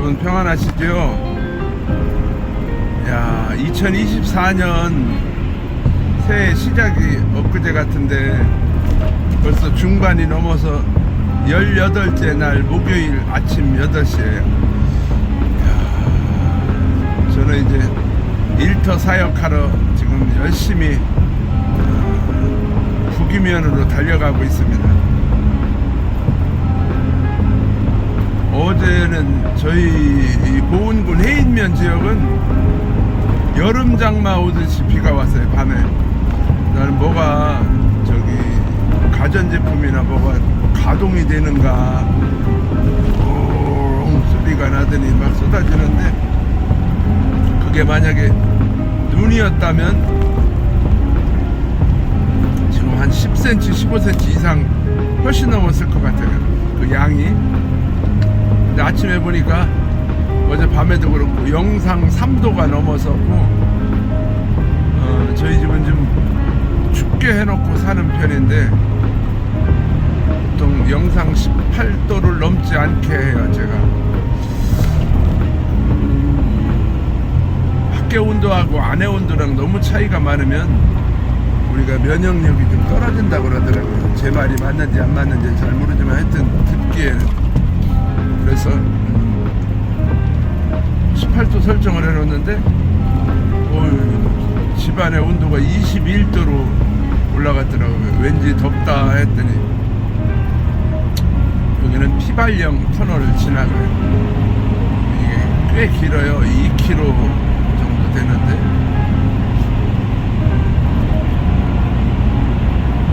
여러분 평안하시죠? 야, 2024년 새해 시작이 엊그제 같은데 벌써 중반이 넘어서 18째 날 목요일 아침 8시에요. 저는 이제 일터 사역하러 지금 열심히 부기면으로 달려가고 있습니다. 어제는 저희 보은군 해인면 지역은 여름 장마 오듯이 비가 왔어요. 밤에. 나는 뭐가 저기 가전제품이나 뭐가 가동이 되는가 소리가 나더니 막 쏟아지는데, 그게 만약에 눈이었다면 지금 한 10cm 15cm 이상 훨씬 넘었을 것 같아요, 그 양이. 근데 아침에 보니까 어제 밤에도 그렇고 영상 3도가 넘었었고, 저희 집은 좀 춥게 해놓고 사는 편인데 보통 영상 18도를 넘지 않게 해요. 제가 밖에 온도하고 안에 온도랑 너무 차이가 많으면 우리가 면역력이 좀 떨어진다고 그러더라고요. 제 말이 맞는지 안 맞는지 잘 모르지만 하여튼 듣기에는. 그래서 18도 설정을 해놓는데 집안의 온도가 21도로 올라갔더라고요. 왠지 덥다 했더니 여기는 피발령 터널을 지나가요. 이게 꽤 길어요. 2km 정도 되는데,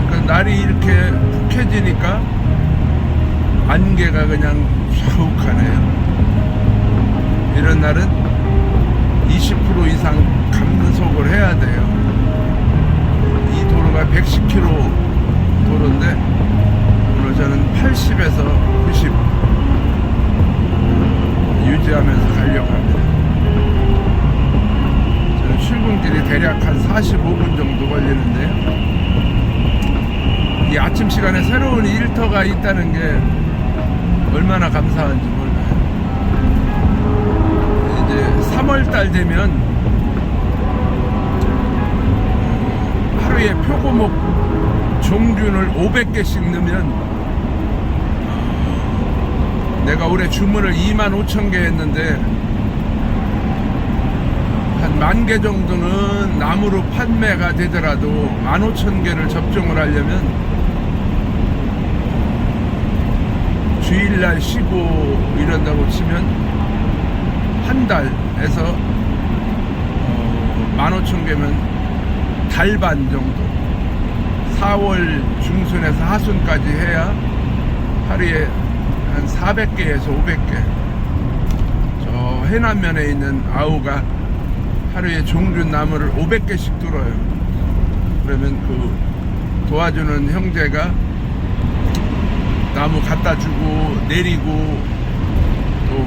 그러니까 날이 이렇게 푹해지니까 안개가 그냥 좌욱하네요. 이런 날은 20% 이상 감속을 해야 돼요. 이 도로가 110km 도로인데 오늘 저는 80에서 90 유지하면서 가려고 합니다. 저는 출근길이 대략 한 45분 정도 걸리는데요. 이 아침 시간에 새로운 일터가 있다는 게 얼마나 감사한지 몰라요. 이제 3월달 되면 하루에 표고목 종균을 500개씩 넣으면, 내가 올해 주문을 25,000개 했는데 한 10,000개 정도는 나무로 판매가 되더라도 15,000개를 접종을 하려면 주일날 쉬고 이런다고 치면 한 달에서 15,000개면 달 반 정도, 4월 중순에서 하순까지 해야 하루에 한 400개에서 500개. 저 해남면에 있는 아우가 하루에 종균 나무를 500개씩 뚫어요. 그러면 그 도와주는 형제가 나무 갖다 주고 내리고, 또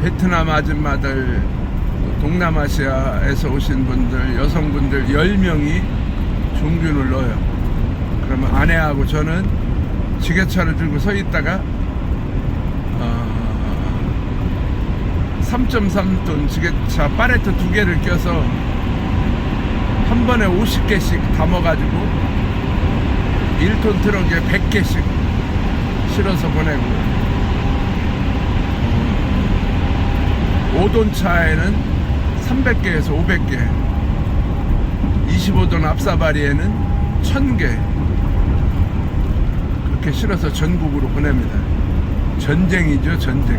베트남 아줌마들, 동남아시아에서 오신 분들, 여성분들 10명이 종균을 넣어요. 그러면 아내하고 저는 지게차를 들고 서 있다가 3.3톤 지게차 파레트 2개를 껴서 한 번에 50개씩 담아가지고 1톤 트럭에 100개씩 실어서 보내고, 5톤 차에는 300개에서 500개, 25톤 앞사바리에는 1000개 그렇게 실어서 전국으로 보냅니다. 전쟁이죠, 전쟁.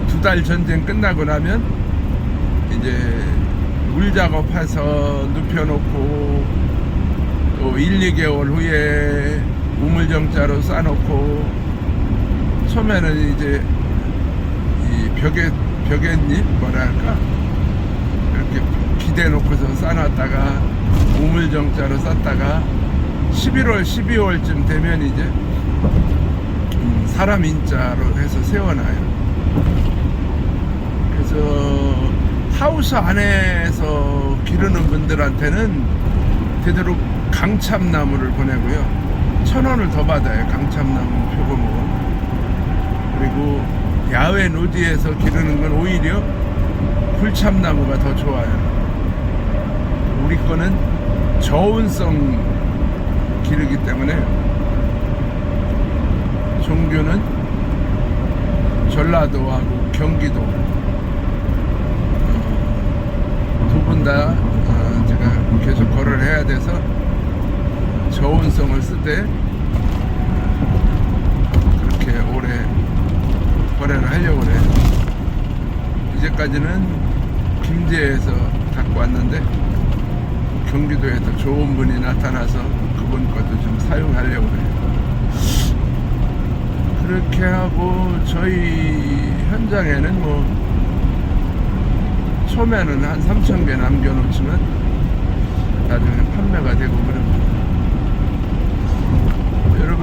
2달 전쟁 끝나고 나면 이제 물 작업해서 눕혀놓고, 또 1, 2개월 후에 우물정자로 싸놓고, 처음에는 이제 이 벽에잎 뭐랄까 이렇게 기대놓고서 싸놨다가 우물정자로 쌌다가 11월 12월쯤 되면 이제 사람 인자로 해서 세워놔요. 그래서 하우스 안에서 기르는 분들한테는 되도록 강참나무를 보내고요. 1,000원을 더 받아요. 강참나무 표고목은. 그리고 야외 노지에서 기르는 건 오히려 굴참나무가 더 좋아요. 우리 거는 저온성 기르기 때문에 종교는 전라도하고 경기도 두 분 다 제가 계속 거래를 해야 돼서 저온성을 쓰되 그렇게 오래 거래를 하려고 그래요. 이제까지는 김제에서 갖고 왔는데 경기도에서 좋은 분이 나타나서 그분 것도 좀 사용하려고 해요. 그렇게 하고 저희 현장에는 뭐 처음에는 한 3,000개 남겨놓지만 나중에 판매가 되고 그럽니다. 여러분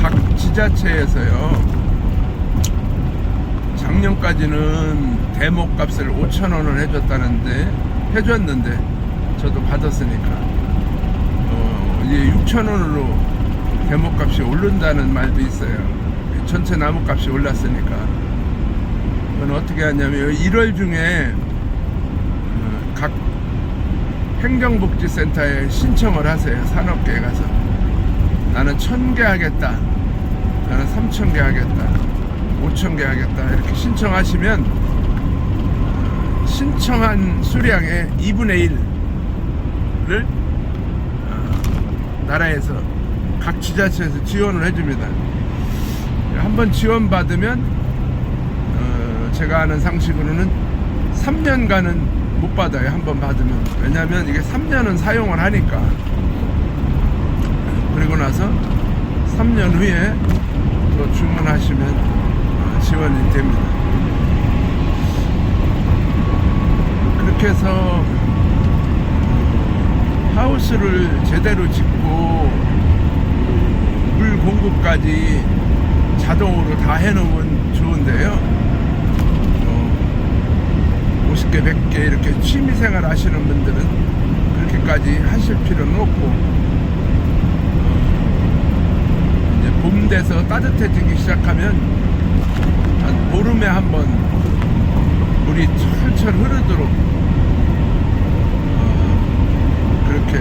각 지자체에서요 작년까지는 대목값을 5,000원을 해줬는데 저도 받았으니까 이제 6,000원으로 대목값이 오른다는 말도 있어요. 전체 나무값이 올랐으니까. 그건 어떻게 하냐면 1월 중에 각 행정복지센터에 신청을 하세요. 산업계에 가서 나는 1,000개 하겠다, 나는 3,000개 하겠다, 5,000개 하겠다 이렇게 신청하시면 신청한 수량의 2분의 1을 나라에서 각 지자체에서 지원을 해줍니다. 한번 지원받으면 제가 아는 상식으로는 3년간은 못 받아요. 한번 받으면. 왜냐하면 이게 3년은 사용을 하니까. 그리고 나서 3년 후에 또 주문하시면 지원이 됩니다. 그렇게 해서 하우스를 제대로 짓고 물 공급까지 자동으로 다 해놓으면 좋은데요. 50개, 100개 이렇게 취미생활 하시는 분들은 그렇게까지 하실 필요는 없고 이제 봄 돼서 따뜻해지기 시작하면 한 보름에 한번 물이 철철 흐르도록 그렇게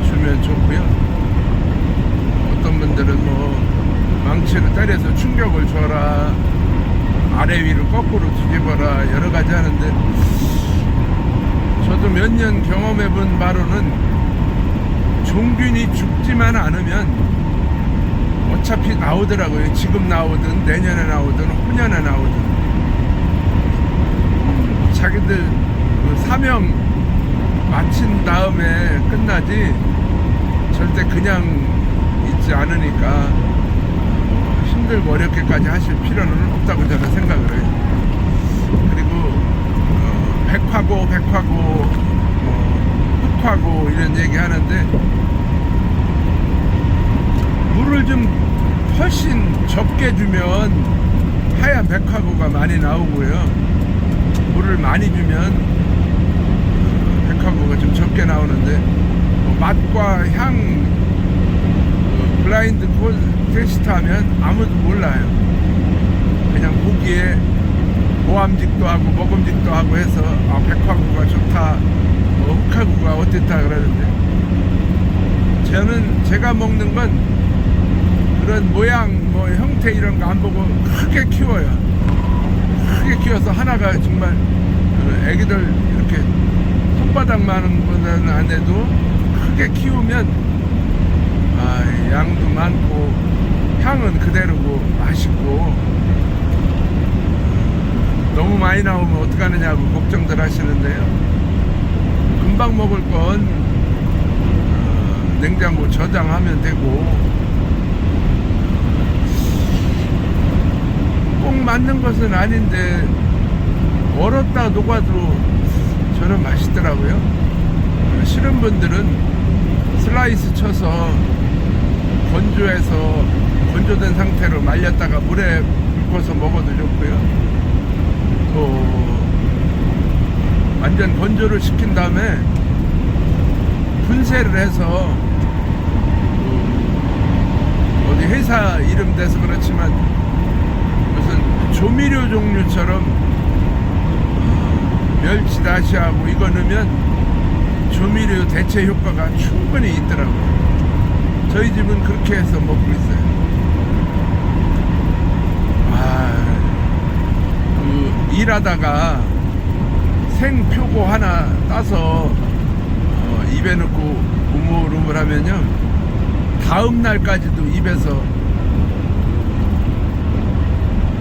주면 좋고요. 어떤 분들은 뭐 망치를 때려서 충격을 줘라, 아래 위를 거꾸로 뒤집어라 여러 가지 하는데 저도 몇 년 경험해 본 바로는 종균이 죽지만 않으면 어차피 나오더라고요. 지금 나오든 내년에 나오든 후년에 나오든 자기들 그 사명 마친 다음에 끝나지 절대 그냥 있지 않으니까 힘들고 어렵게까지 하실 필요는 없다고 저는 생각을 해요. 그리고 백화고 흑화고 이런 얘기 하는데 물을 좀 훨씬 적게 주면 하얀 백화고가 많이 나오고요. 물을 많이 주면 백화고가 좀 적게 나오는데 맛과 향 블라인드 테스트 하면 아무도 몰라요. 그냥 보기에 모함직도 하고 먹음직도 하고 해서 백화구가 좋다, 흑화구가 어땠다 그러는데 저는 제가 먹는 건 그런 모양 뭐 형태 이런 거 안 보고 크게 키워요. 크게 키워서 하나가 정말 애기들 이렇게 손바닥만한 보다는 안 해도 크게 키우면 양도 많고 향은 그대로고 맛있고 너무 많이 나오면 어떡하느냐고 걱정들 하시는데요. 금방 먹을 건 냉장고 저장하면 되고 꼭 맞는 것은 아닌데 얼었다 녹아도 저는 맛있더라고요. 싫은 분들은 슬라이스 쳐서 건조해서 건조된 상태로 말렸다가 물에 붓고서 먹어도 좋고요. 또 완전 건조를 시킨 다음에 분쇄를 해서 어디 회사 회사 이름 돼서 그렇지만 무슨 조미료 종류처럼 멸치 다시하고 이거 넣으면 조미료 대체 효과가 충분히 있더라고요. 저희 집은 그렇게 해서 먹고 있어요. 일하다가 생표고 하나 따서 입에 넣고 우물우물 하면요, 다음 날까지도 입에서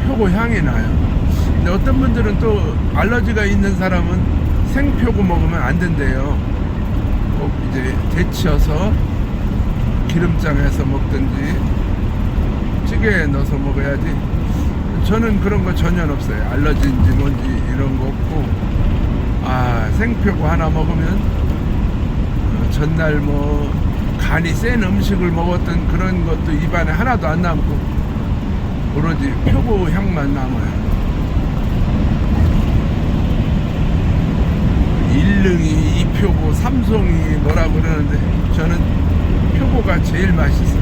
표고 향이 나요. 근데 어떤 분들은 또 알러지가 있는 사람은 생표고 먹으면 안 된대요. 꼭 이제 데쳐서 기름장에서 먹든지 찌개에 넣어서 먹어야지. 저는 그런 거 전혀 없어요. 알러지인지 뭔지 이런 거 없고, 생표고 하나 먹으면 전날 뭐 간이 센 음식을 먹었던 그런 것도 입안에 하나도 안 남고 오로지 표고 향만 남아요. 일릉이, 이표고, 삼송이 뭐라고 그러는데 저는 표고가 제일 맛있어요.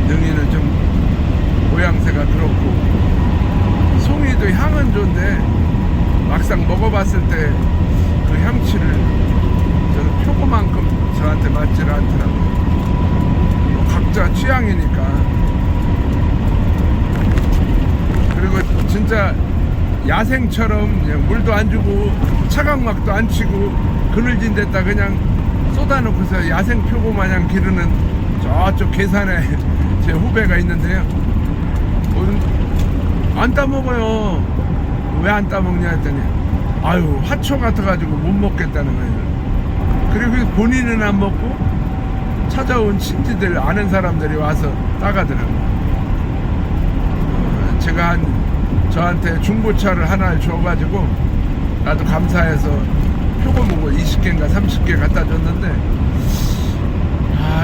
능이는 좀 모양새가 그렇고, 송이도 향은 좋은데 막상 먹어봤을 때 그 향취를 저는 표고만큼 저한테 맞질 않더라고요. 뭐 각자 취향이니까. 그리고 진짜 야생처럼 그냥 물도 안 주고 차각막도 안 치고 그늘진 데다 그냥 쏟아놓고서 야생 표고 마냥 기르는 저쪽 계산에 제 후배가 있는데요, 안 따먹어요. 왜 안 따먹냐 했더니 아유, 화초 같아가지고 못 먹겠다는 거예요. 그리고 본인은 안 먹고 찾아온 친지들, 아는 사람들이 와서 따가더라고요. 제가 저한테 중고차를 하나를 줘가지고 나도 감사해서 표고 먹고 20개인가 30개 갖다 줬는데,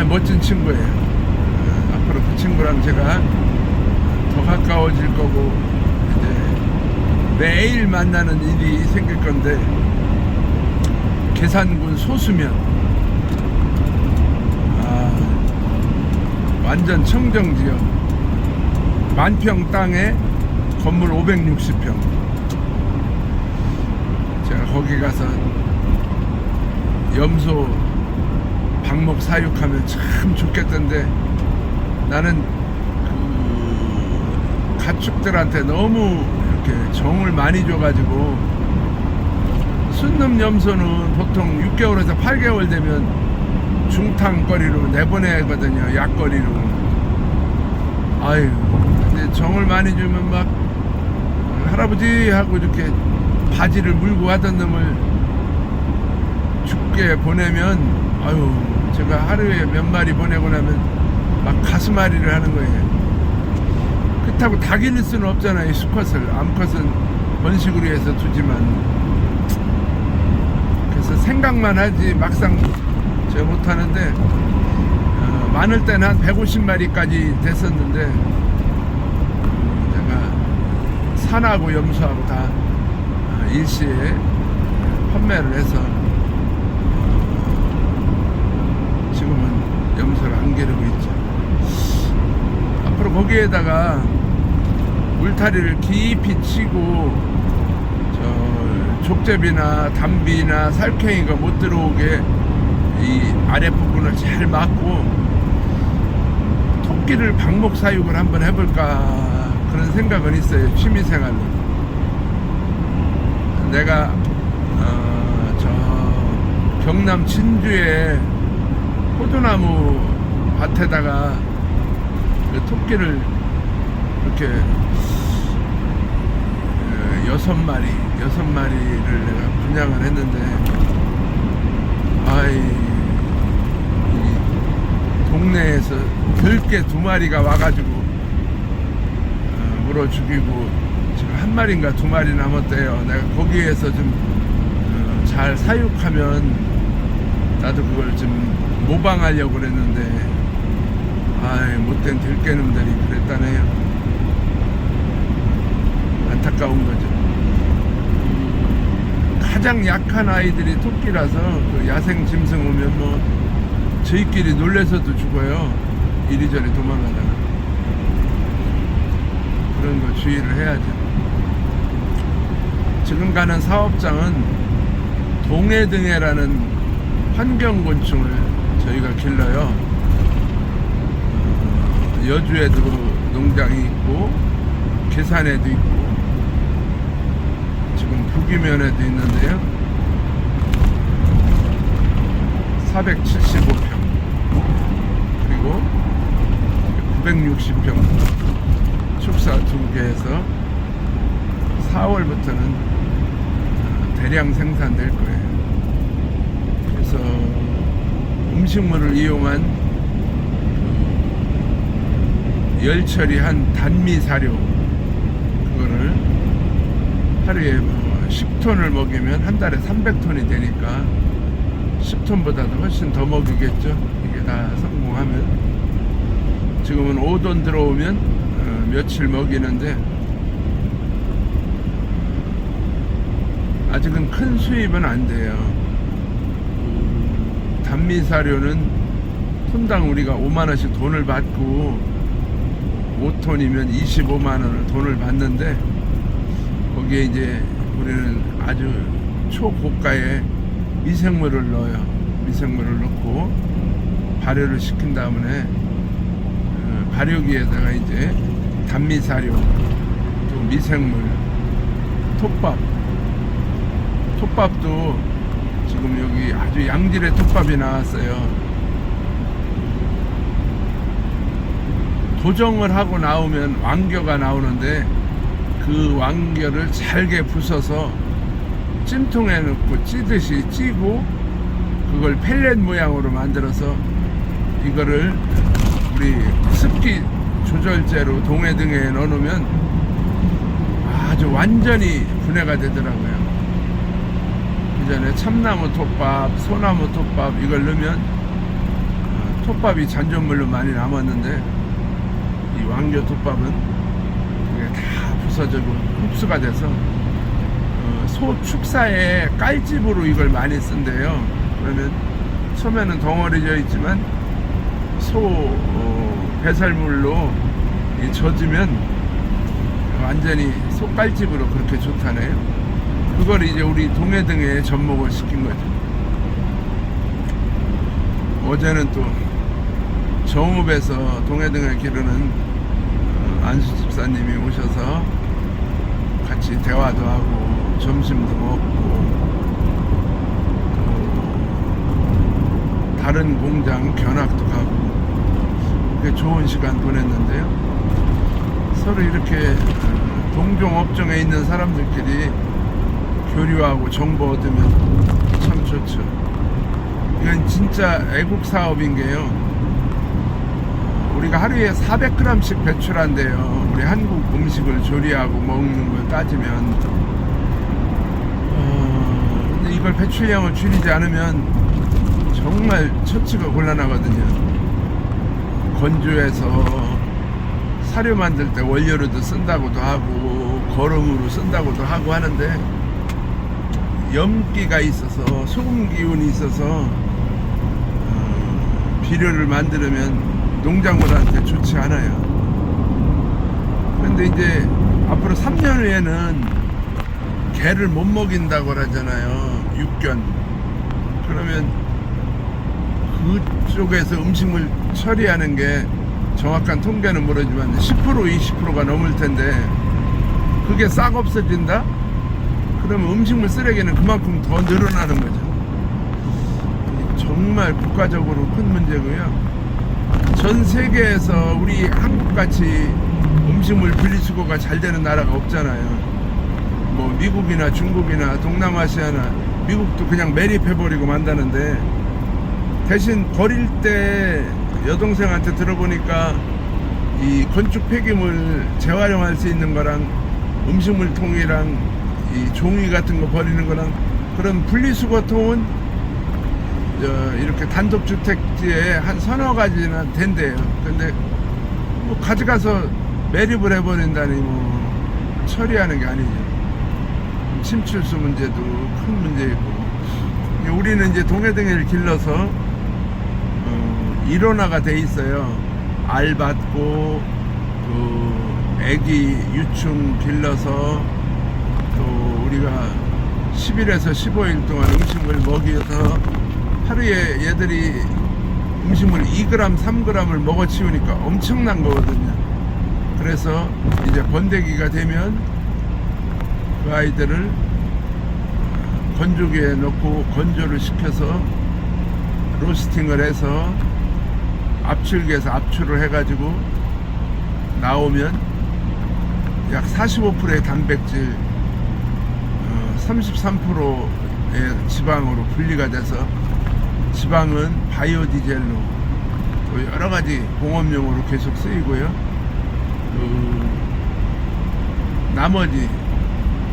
멋진 친구예요. 앞으로 그 친구랑 제가 더 가까워질 거고, 이제 매일 만나는 일이 생길 건데, 계산군 소수면 완전 청정지역, 만평 땅에 건물 560평. 제가 거기 가서 염소 방목 사육하면 참 좋겠던데, 나는 그 가축들한테 너무 이렇게 정을 많이 줘가지고, 순놈 염소는 보통 6개월에서 8개월 되면 중탕거리로 내보내거든요. 약거리로. 아유, 근데 정을 많이 주면 막 할아버지 하고 이렇게 바지를 물고 하던 놈을 죽게 보내면, 아유, 제가 하루에 몇 마리 보내고 나면 막 가슴앓이를 하는 거예요. 그렇다고 다 기를 수는 없잖아요. 수컷을. 암컷은 번식으로 해서 두지만. 그래서 생각만 하지 막상 제가 못하는데, 많을 때는 한 150마리까지 됐었는데, 제가 산하고 염소하고 다 일시에 판매를 해서 지금은 염소를 안 기르고 있죠. 앞으로 거기에다가 울타리를 깊이 치고 족제비나 담비나 살쾡이가 못 들어오게 이 아랫부분을 잘 막고 토끼를 방목 사육을 한번 해볼까 그런 생각은 있어요. 취미생활로. 내가 저 경남 진주에 호두나무 밭에다가 그 토끼를 이렇게 6마리를 내가 분양을 했는데, 이 동네에서 들개 2마리가 와가지고 물어 죽이고 지금 1마리인가 2마리 남았대요. 내가 거기에서 좀 잘 사육하면 나도 그걸 좀 모방하려고 그랬는데, 못된 들개놈들이 그랬다네요. 안타까운 거죠. 가장 약한 아이들이 토끼라서 그 야생 짐승 오면 뭐 저희끼리 놀래서도 죽어요. 이리저리 도망가잖아. 그런 거 주의를 해야죠. 지금 가는 사업장은 동해등해라는 환경곤충을 저희가 길러요. 여주에도 농장이 있고 계산에도 있고 지금 북이면에도 있는데요. 475평 그리고 960평 축사 2개에서 4월부터는 대량 생산될 거예요. 그래서 음식물을 이용한 열 처리한 단미 사료 그거를 하루에 10톤을 먹이면 한 달에 300톤이 되니까 10톤보다도 훨씬 더 먹이겠죠. 이게 다 성공하면. 지금은 5돈 들어오면 며칠 먹이는데 아직은 큰 수입은 안 돼요. 단미 사료는 톤당 우리가 5만원씩 돈을 받고 5톤이면 25만원을 돈을 받는데 거기에 이제 우리는 아주 초고가의 미생물을 넣어요. 미생물을 넣고 발효를 시킨 다음에 발효기에다가 이제 단미사료, 또 미생물, 톱밥도 지금 여기 아주 양질의 톱밥이 나왔어요. 도정을 하고 나오면 왕겨가 나오는데 그 왕겨를 잘게 부숴서 찜통에 넣고 찌듯이 찌고 그걸 펠렛 모양으로 만들어서 이거를 우리 습기 조절제로 동해등에 넣어놓으면 아주 완전히 분해가 되더라고요. 그 전에 참나무 톱밥, 소나무 톱밥 이걸 넣으면 톱밥이 잔존물로 많이 남았는데 이 왕겨 톱밥은 그게 다 부서지고 흡수가 돼서 소 축사에 깔집으로 이걸 많이 쓴대요. 그러면 처음에는 덩어리져 있지만 소 배설물로 젖으면 완전히 소 깔집으로 그렇게 좋다네요. 그걸 이제 우리 동해등에 접목을 시킨 거죠. 어제는 또 정읍에서 동해등을 기르는 안수 집사님이 오셔서 같이 대화도 하고 점심도 먹고 또 다른 공장 견학도 가고 그렇게 좋은 시간 보냈는데요. 서로 이렇게 동종 업종에 있는 사람들끼리 교류하고 정보 얻으면 참 좋죠. 이건 진짜 애국 사업인 게요. 우리가 하루에 400g씩 배출한대요. 우리 한국 음식을 조리하고 먹는 걸 따지면. 근데 이걸 배출량을 줄이지 않으면 정말 처치가 곤란하거든요. 건조해서 사료 만들 때 원료로도 쓴다고도 하고 거름으로 쓴다고도 하고 하는데 염기가 있어서 소금 기운이 있어서 비료를 만들면 농작물한테 좋지 않아요. 그런데 이제 앞으로 3년 후에는 개를 못 먹인다고 하잖아요. 육견. 그러면 그쪽에서 음식물 처리하는 게 정확한 통계는 모르지만 10% 20%가 넘을 텐데 그게 싹 없어진다? 그러면 음식물 쓰레기는 그만큼 더 늘어나는 거죠. 정말 국가적으로 큰 문제고요. 전 세계에서 우리 한국같이 음식물 분리수거가 잘 되는 나라가 없잖아요. 뭐 미국이나 중국이나 동남아시아나 미국도 그냥 매립해버리고 만다는데 대신 버릴 때 여동생한테 들어보니까 이 건축 폐기물 재활용할 수 있는 거랑 음식물 통이랑 이 종이 같은 거 버리는 거랑 그런 분리수거통은 이렇게 단독주택지에 한 서너 가지나 된대요. 근데 뭐 가져가서 매립을 해버린다니 뭐 처리하는 게 아니죠. 침출수 문제도 큰 문제이고 우리는 이제 동해등해를 길러서 일원화가 돼 있어요. 알 받고 그 애기 유충 길러서 또 우리가 10일에서 15일 동안 음식물 먹여서 하루에 얘들이 음식물 2g, 3g을 먹어 치우니까 엄청난 거거든요. 그래서 이제 번데기가 되면 그 아이들을 건조기에 넣고 건조를 시켜서 로스팅을 해서 압출기에서 압출을 해가지고 나오면 약 45%의 단백질, 33%의 지방으로 분리가 돼서 지방은 바이오디젤로 또 여러가지 공업용으로 계속 쓰이고요. 나머지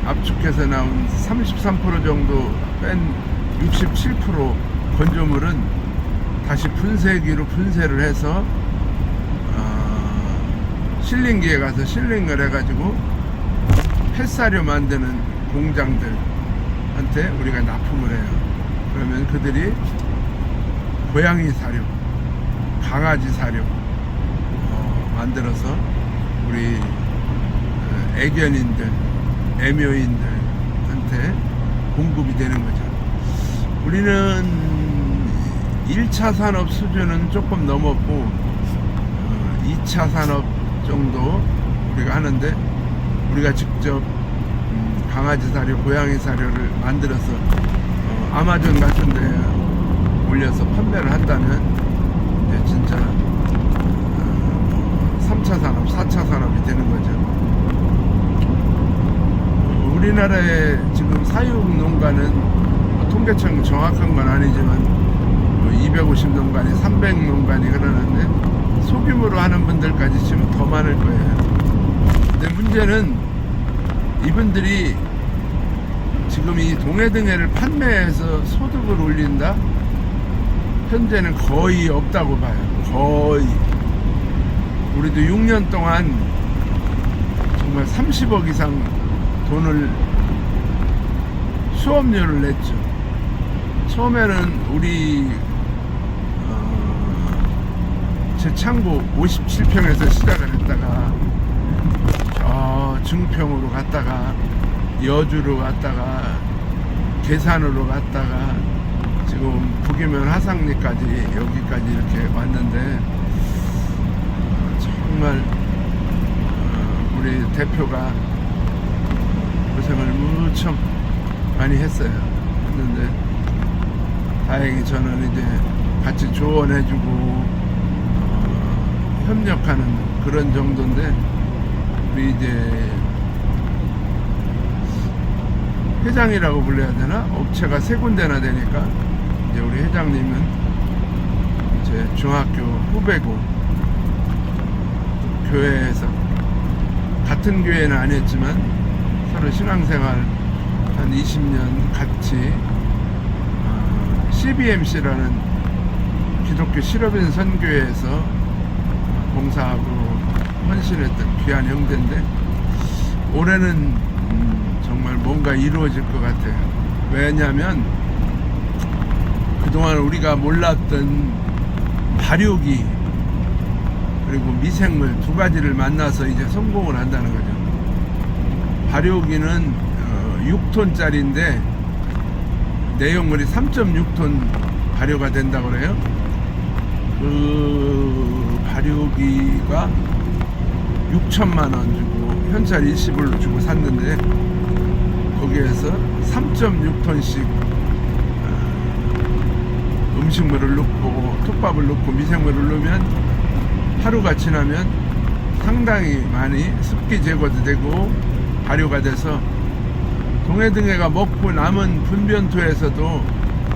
압축해서 나온 33% 정도 뺀 67% 건조물은 다시 분쇄기로 분쇄를 해서 실링기에 가서 실링을 해가지고 펫사료 만드는 공장들한테 우리가 납품을 해요. 그러면 그들이 고양이 사료, 강아지 사료 만들어서 우리 애견인들, 애묘인들한테 공급이 되는 거죠. 우리는 1차 산업 수준은 조금 넘었고 2차 산업 정도 우리가 하는데, 우리가 직접 강아지 사료, 고양이 사료를 만들어서 아마존 같은 데 올려서 판매를 한다면 이제 진짜 3차 산업, 4차 산업이 되는 거죠. 우리나라의 지금 사육 농가는 통계청 정확한 건 아니지만 250농간이 300농간이 그러는데 소규모로 하는 분들까지 지금 더 많을 거예요. 근데 문제는 이분들이 지금 이 동해등해를 판매해서 소득을 올린다? 현재는 거의 없다고 봐요. 거의. 우리도 6년 동안 정말 30억 이상 돈을 수업료를 냈죠. 처음에는 우리 제 창고 57평에서 시작을 했다가 저 증평으로 갔다가 여주로 갔다가 계산으로 갔다가 지금 북이면 화상리까지 여기까지 이렇게 왔는데 정말 우리 대표가 고생을 무척 많이 했어요. 했는데 다행히 저는 이제 같이 조언해주고 협력하는 그런 정도인데, 우리 이제 회장이라고 불러야 되나? 업체가 세 군데나 되니까 이제 우리 회장님은 제 중학교 후배고, 교회에서 같은 교회는 아니었지만 서로 신앙생활 한 20년 같이 CBMC라는 기독교 실업인 선교회에서 봉사하고 헌신했던 귀한 형제인데, 올해는 정말 뭔가 이루어질 것 같아요. 왜냐하면 그동안 우리가 몰랐던 발효기 그리고 미생물 두 가지를 만나서 이제 성공을 한다는 거죠. 발효기는 6톤짜리인데 내용물이 3.6톤 발효가 된다고 그래요. 그 발효기가 6천만 원 주고 현찰 20을 주고 샀는데, 거기에서 3.6톤씩 음식물을 넣고 톱밥을 넣고 미생물을 넣으면 하루가 지나면 상당히 많이 습기 제거도 되고 발효가 돼서 동해등해가 먹고 남은 분변토에서도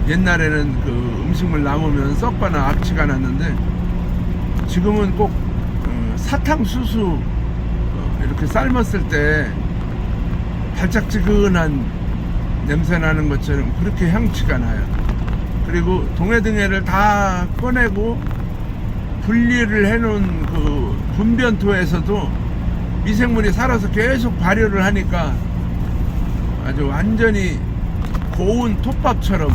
옛날에는 그 음식물 남으면 썩거나 악취가 났는데, 지금은 꼭 사탕수수 이렇게 삶았을 때 달짝지근한 냄새 나는 것처럼 그렇게 향취가 나요. 그리고 동해등해를 다 꺼내고 분리를 해놓은 그 분변토에서도 미생물이 살아서 계속 발효를 하니까 아주 완전히 고운 톱밥처럼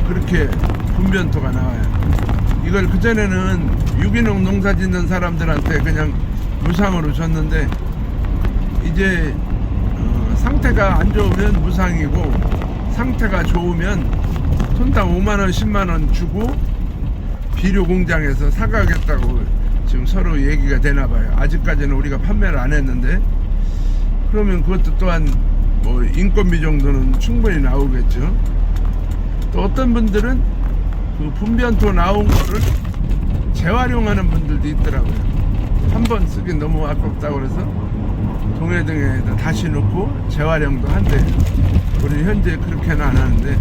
그렇게 분변토가 나와요. 이걸 그전에는 유기농 농사 짓는 사람들한테 그냥 무상으로 줬는데 이제 상태가 안 좋으면 무상이고 상태가 좋으면 톤당 5만원 10만원 주고 비료 공장에서 사가겠다고 지금 서로 얘기가 되나봐요. 아직까지는 우리가 판매를 안 했는데 그러면 그것도 또한 뭐 인건비 정도는 충분히 나오겠죠. 또 어떤 분들은 그 분변토 나온 거를 재활용하는 분들도 있더라고요. 한 번 쓰긴 너무 아깝다고 그래서 동해등에다 다시 넣고 재활용도 한대요. 우리는 현재 그렇게는 안 하는데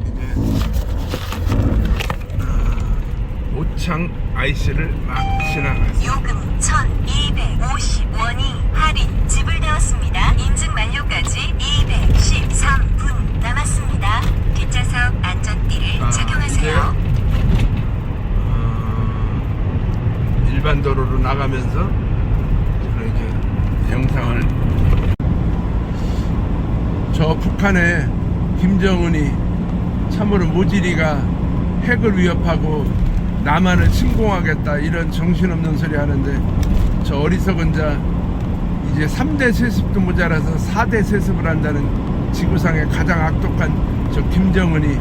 이제 오창 IC를 막 지나갔어요. 요금 1,250원이 할인 지불되었습니다. 인증 만료까지 213분 남았습니다. 뒷좌석 안전띠를 착용하세요. 일반 도로로 나가면서 저는 이제 영상을 저 북한의 김정은이 참으로 모질이가 핵을 위협하고 남한을 침공하겠다 이런 정신없는 소리 하는데 저 어리석은 자 이제 3대 세습도 모자라서 4대 세습을 한다는 지구상의 가장 악독한 저 김정은이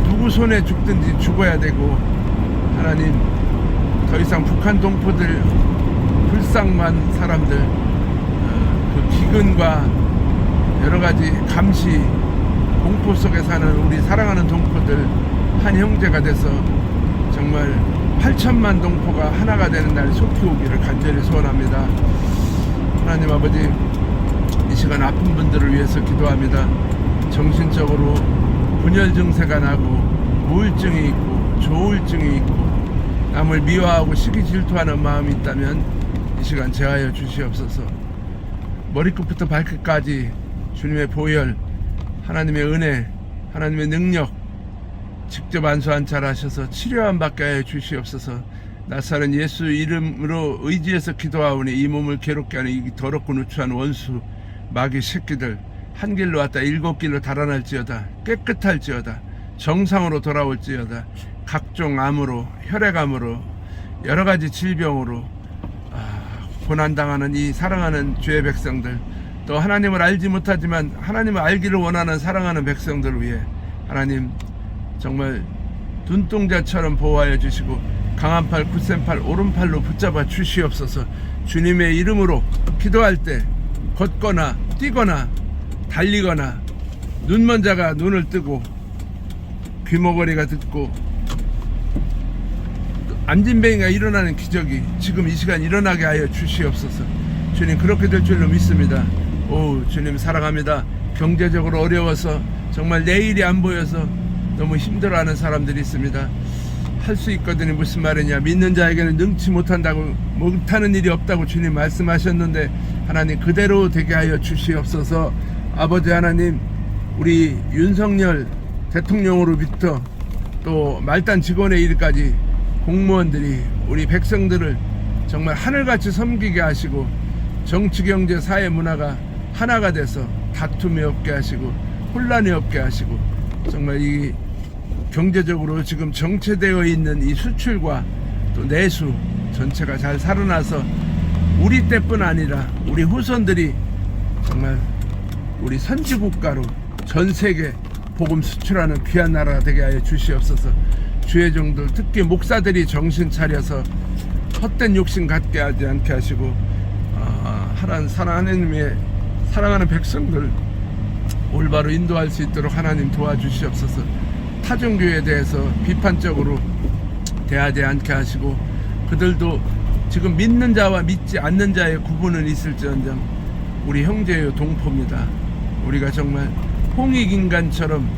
누구 손에 죽든지 죽어야 되고 하나님 더 이상 북한 동포들 불쌍한 사람들 그 기근과 여러가지 감시 공포 속에 사는 우리 사랑하는 동포들 한 형제가 돼서 정말 8천만 동포가 하나가 되는 날이 속히 오기를 간절히 소원합니다. 하나님 아버지 이 시간 아픈 분들을 위해서 기도합니다. 정신적으로 분열 증세가 나고 우울증이 있고 조울증이 있고 남을 미워하고 시기 질투하는 마음이 있다면 이 시간 제하여 주시옵소서. 머리끝부터 발끝까지 주님의 보혈, 하나님의 은혜, 하나님의 능력 직접 안수 안찰하셔서 치료함 받게 하여 주시옵소서. 나사렛 예수 이름으로 의지해서 기도하오니 이 몸을 괴롭게 하는 이 더럽고 누추한 원수 마귀 새끼들 한 길로 왔다 7길로 달아날지어다. 깨끗할지어다. 정상으로 돌아올지어다. 각종 암으로 혈액암으로 여러가지 질병으로 고난당하는 이 사랑하는 주의 백성들, 또 하나님을 알지 못하지만 하나님을 알기를 원하는 사랑하는 백성들을 위해 하나님 정말 눈동자처럼 보호하여 주시고 강한 팔 굳센 팔 오른팔로 붙잡아 주시옵소서. 주님의 이름으로 기도할 때 걷거나 뛰거나 달리거나 눈먼 자가 눈을 뜨고 귀머거리가 듣고 안진뱅이가 일어나는 기적이 지금 이 시간 일어나게 하여 주시옵소서. 주님 그렇게 될 줄로 믿습니다. 오 주님 사랑합니다. 경제적으로 어려워서 정말 내일이 안 보여서 너무 힘들어하는 사람들이 있습니다. 할 수 있거든요. 무슨 말이냐, 믿는 자에게는 능치 못하는 일이 없다고 주님 말씀하셨는데 하나님 그대로 되게 하여 주시옵소서. 아버지 하나님 우리 윤석열 대통령으로부터 또 말단 직원의 일까지 공무원들이 우리 백성들을 정말 하늘같이 섬기게 하시고 정치, 경제, 사회, 문화가 하나가 돼서 다툼이 없게 하시고 혼란이 없게 하시고 정말 이 경제적으로 지금 정체되어 있는 이 수출과 또 내수 전체가 잘 살아나서 우리 때뿐 아니라 우리 후손들이 정말 우리 선지국가로 전 세계 복음 수출하는 귀한 나라가 되게 하여 주시옵소서. 주의 종들 특히 목사들이 정신 차려서 헛된 욕심 갖게 하지 않게 하시고 하나님의 사랑하는 백성들 올바로 인도할 수 있도록 하나님 도와주시옵소서. 타종교에 대해서 비판적으로 대하지 않게 하시고 그들도 지금 믿는 자와 믿지 않는 자의 구분은 있을지언정 우리 형제요 동포입니다. 우리가 정말 홍익인간처럼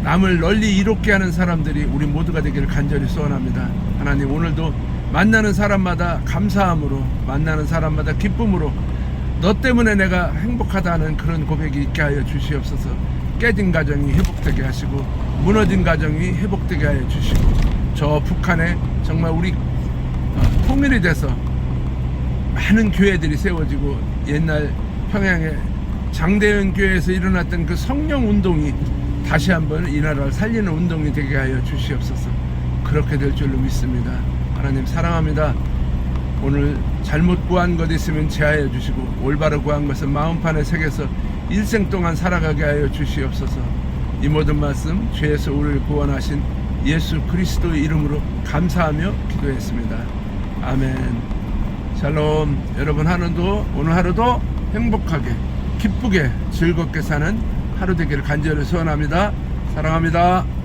남을 널리 이롭게 하는 사람들이 우리 모두가 되기를 간절히 소원합니다. 하나님 오늘도 만나는 사람마다 감사함으로 만나는 사람마다 기쁨으로 너 때문에 내가 행복하다는 그런 고백이 있게 하여 주시옵소서. 깨진 가정이 회복되게 하시고 무너진 가정이 회복되게 하여 주시고 저 북한에 정말 우리 통일이 돼서 많은 교회들이 세워지고 옛날 평양의 장대현 교회에서 일어났던 그 성령 운동이 다시 한번 이 나라를 살리는 운동이 되게 하여 주시옵소서. 그렇게 될 줄로 믿습니다. 하나님 사랑합니다. 오늘 잘못 구한 것 있으면 제하여 주시고 올바로 구한 것은 마음판에 새겨서 일생 동안 살아가게 하여 주시옵소서. 이 모든 말씀 죄에서 우리를 구원하신 예수 그리스도의 이름으로 감사하며 기도했습니다. 아멘. 샬롬. 여러분 오늘 하루도 행복하게 기쁘게 즐겁게 사는 하루 되기를 간절히 소원합니다. 사랑합니다.